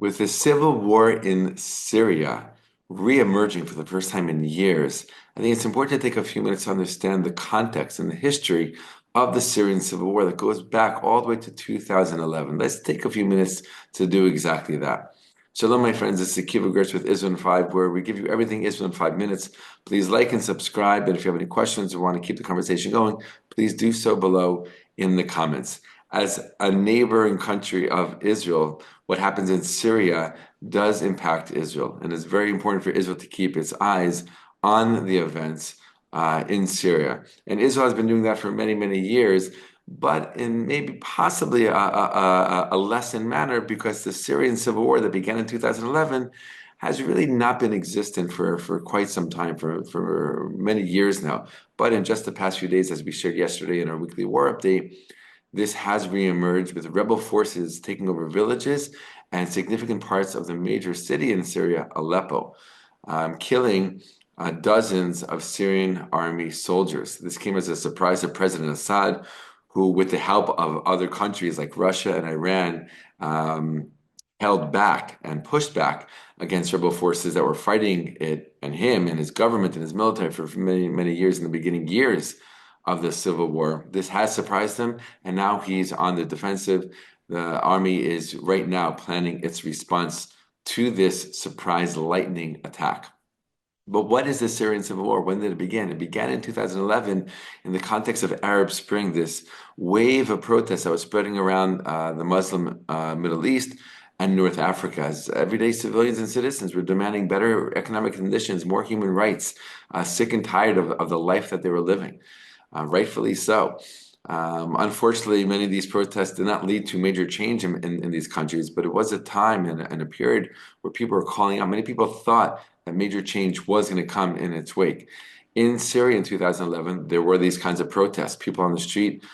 With the civil war in Syria re-emerging for the first time in years, I think it's important to take a few minutes to understand the context and the history of the Syrian Civil War that goes back all the way to 2011. Let's take a few minutes to do exactly that. Shalom, my friends. This is Akiva Gersh with Israel in 5, where we give you everything Israel in 5 minutes. Please like and subscribe. And if you have any questions or want to keep the conversation going, please do so below in the comments. As a neighboring country of Israel, what happens in Syria does impact Israel. And it's very important for Israel to keep its eyes on the events in Syria. And Israel has been doing that for many, many years, but in maybe possibly a lessened manner, because the Syrian Civil War that began in 2011 has really not been existent for quite some time, for many years now. But in just the past few days, as we shared yesterday in our weekly war update, this has reemerged with rebel forces taking over villages and significant parts of the major city in Syria, Aleppo, killing dozens of Syrian army soldiers. This came as a surprise to President Assad, who, with the help of other countries like Russia and Iran, held back and pushed back against rebel forces that were fighting it and him and his government and his military for many, many years in the beginning years of the civil war. This has surprised him, and now he's on the defensive. The army is right now planning its response to this surprise lightning attack. But what is the Syrian Civil War? When did it begin? It began in 2011 in the context of Arab Spring, this wave of protests that was spreading around the Muslim Middle East and North Africa, as everyday civilians and citizens were demanding better economic conditions, more human rights, sick and tired of the life that they were living. Rightfully so. Unfortunately, many of these protests did not lead to major change in these countries, but it was a time and a period where people were calling out. Many people thought that major change was going to come in its wake. In Syria in 2011, there were these kinds of protests, people on the street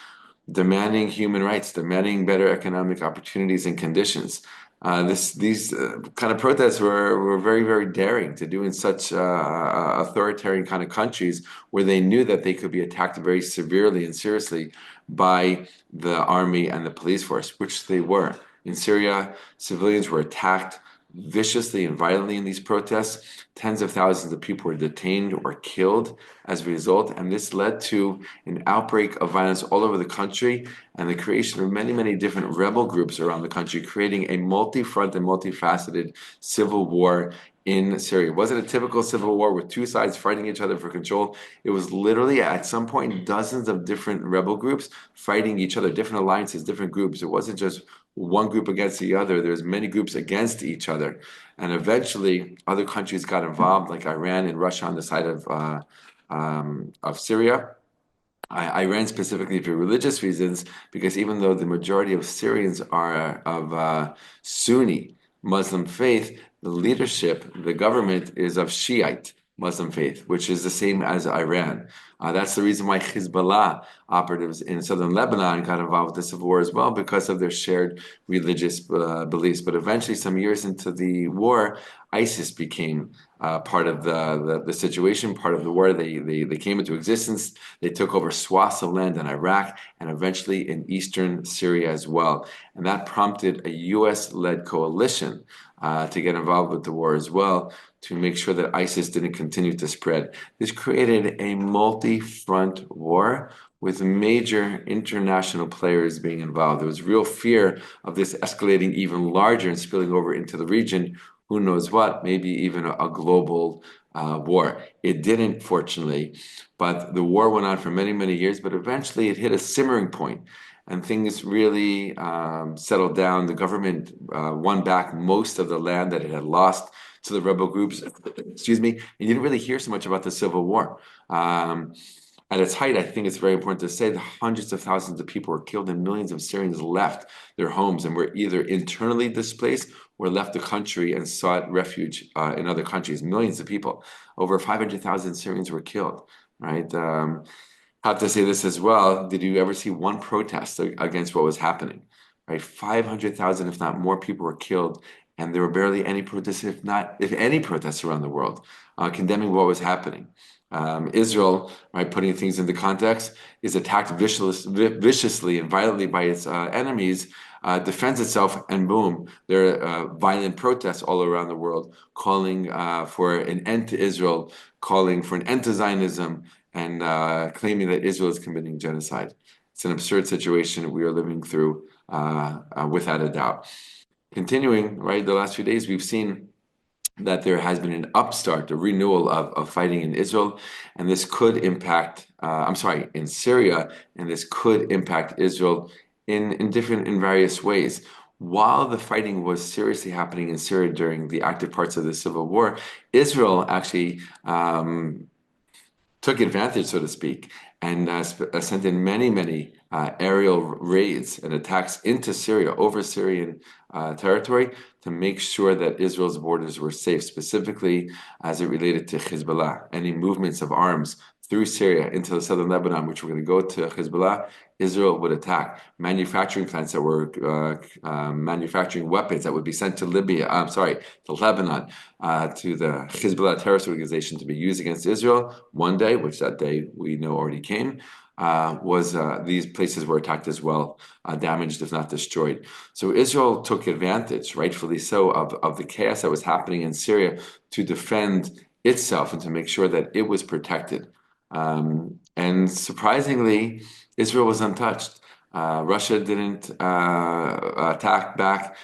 demanding human rights, demanding better economic opportunities and conditions. These kind of protests were very, very daring to do in such authoritarian kind of countries where they knew that they could be attacked very severely and seriously by the army and the police force, which they were. In Syria, civilians were attacked viciously and violently in these protests. Tens of thousands of people were detained or killed as a result, and this led to an outbreak of violence all over the country and the creation of many, many different rebel groups around the country, creating a multi-front and multifaceted civil war in Syria. It wasn't a typical civil war with two sides fighting each other for control. It was literally, at some point, dozens of different rebel groups fighting each other, different alliances, different groups. It wasn't just one group against the other. There's many groups against each other. And eventually, other countries got involved, like Iran and Russia on the side of Syria. Iran specifically for religious reasons, because even though the majority of Syrians are of Sunni Muslim faith, the leadership, the government is of Shiite Muslim faith, which is the same as Iran. That's the reason why Hezbollah operatives in southern Lebanon got involved with the civil war as well, because of their shared religious beliefs. But eventually, some years into the war, ISIS became part of the situation, part of the war. They came into existence. They took over swaths of land in Iraq and eventually in eastern Syria as well. And that prompted a U.S.-led coalition to get involved with the war as well, to make sure that ISIS didn't continue to spread. This created a multi-front war with major international players being involved. There was real fear of this escalating even larger and spilling over into the region. Who knows what, maybe even a global war. It didn't, fortunately, but the war went on for many, many years, but eventually it hit a simmering point and things really settled down. The government won back most of the land that it had lost to the rebel groups, excuse me, and you didn't really hear so much about the civil war. At its height, I think it's very important to say that hundreds of thousands of people were killed and millions of Syrians left their homes and were either internally displaced or left the country and sought refuge in other countries. Millions of people, over 500,000 Syrians were killed, right? Have to say this as well. Did you ever see one protest against what was happening? Right, 500,000, if not more, people were killed, and there were barely any protests, if any protests around the world, condemning what was happening. Israel, right, putting things into context, is attacked viciously and violently by its enemies defends itself, and boom, there are violent protests all around the world calling for an end to Israel, calling for an end to Zionism, and claiming that Israel is committing genocide. It's an absurd situation we are living through, without a doubt. Continuing, right, the last few days, we've seen that there has been an upstart, a renewal of fighting in Israel, and this could impact, in Syria, and this could impact Israel in various ways. While the fighting was seriously happening in Syria during the active parts of the civil war, Israel actually took advantage, so to speak, and sent in many aerial raids and attacks into Syria, over Syrian territory, to make sure that Israel's borders were safe, specifically as it related to Hezbollah. Any movements of arms through Syria into the southern Lebanon, which were going to go to Hezbollah, Israel would attack. Manufacturing plants that were manufacturing weapons that would be sent to to Lebanon, to the Hezbollah terrorist organization to be used against Israel one day, which that day we know already came, was these places were attacked as well, damaged if not destroyed. So Israel took advantage, rightfully so, of the chaos that was happening in Syria to defend itself and to make sure that it was protected. And surprisingly, Israel was untouched. Russia didn't attack back.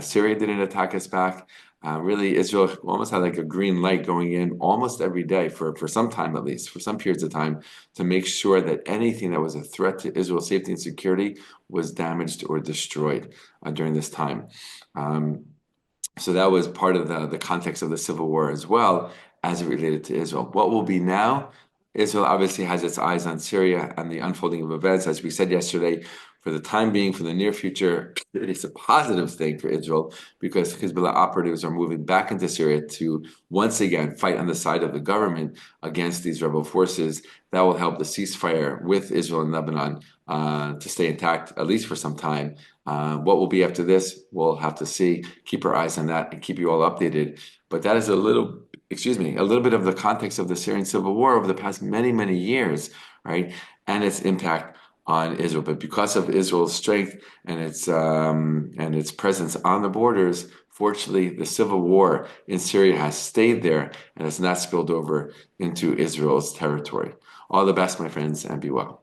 Syria didn't attack us back. Really, Israel almost had like a green light going in almost every day for some time, at least for some periods of time, to make sure that anything that was a threat to Israel's safety and security was damaged or destroyed during this time. So that was part of the context of the civil war as well, as it related to Israel. What will be now? Israel obviously has its eyes on Syria and the unfolding of events. As we said yesterday, for the time being, for the near future, it is a positive thing for Israel because Hezbollah operatives are moving back into Syria to once again fight on the side of the government against these rebel forces. That will help the ceasefire with Israel and Lebanon to stay intact, at least for some time. What will be after this, we'll have to see. Keep our eyes on that and keep you all updated. But that is a little bit of the context of the Syrian Civil War over the past many years, right? And its impact on Israel. But because of Israel's strength and its presence on the borders, fortunately, the civil war in Syria has stayed there and has not spilled over into Israel's territory. All the best, my friends, and be well.